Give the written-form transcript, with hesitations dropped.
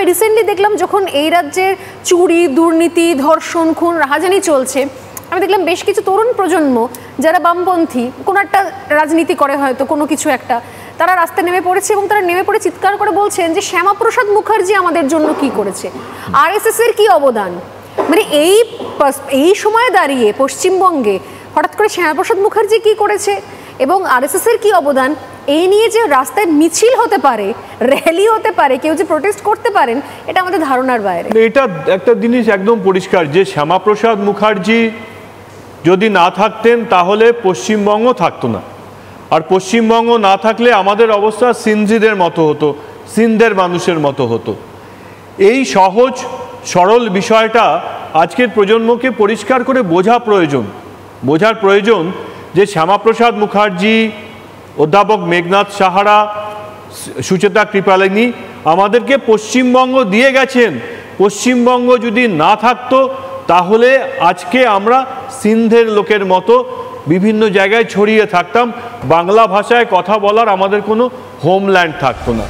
আমি রিসেন্টলি দেখলাম যখন এই রাজ্যের চুরি, দুর্নীতি, ধর্ষণ, খুন, রাহাজানি চলছে, আমি দেখলাম বেশ কিছু তরুণ প্রজন্ম যারা বামপন্থী কোনো একটা রাজনীতি করে, হয়তো কোনো কিছু একটা, তারা রাস্তায় নেমে পড়েছে এবং তারা নেমে পড়ে চিৎকার করে বলছেন যে শ্যামাপ্রসাদ মুখার্জি আমাদের জন্য কি করেছে, আরএসএস এর কি অবদান। মানে এই সময়ে দাঁড়িয়ে পশ্চিমবঙ্গে হঠাৎ করে শ্যামাপ্রসাদ মুখার্জি কি করেছে এবং আরএসএস এর কি অবদান, এই নিয়ে যে রাস্তায় মিছিল হতে পারে, র্যালি হতে পারে, কেউ যে প্রোটেস্ট করতে পারেন, এটা আমাদের ধারণার বাইরে। এটা একটা জিনিস একদম পরিষ্কার যে শ্যামাপ্রসাদ মুখার্জি যদি না থাকতেন তাহলে পশ্চিমবঙ্গ থাকতো না, আর পশ্চিমবঙ্গ না থাকলে আমাদের অবস্থা সিন্ধীদের মতো হতো, সিন্ধের মানুষের মতো হতো। এই সহজ সরল বিষয়টা আজকের প্রজন্মকে পরিষ্কার করে বোঝার প্রয়োজন যে শ্যামাপ্রসাদ মুখার্জি, অধ্যাপক মেঘনাথ সাহারা, সুচেতা কৃপালিনী আমাদেরকে পশ্চিমবঙ্গ দিয়ে গেছেন। পশ্চিমবঙ্গ যদি না থাকতো তাহলে আজকে আমরা সিন্ধের লোকের মতো বিভিন্ন জায়গায় ছড়িয়ে থাকতাম, বাংলা ভাষায় কথা বলার আমাদের কোনো হোমল্যান্ড থাকতো না।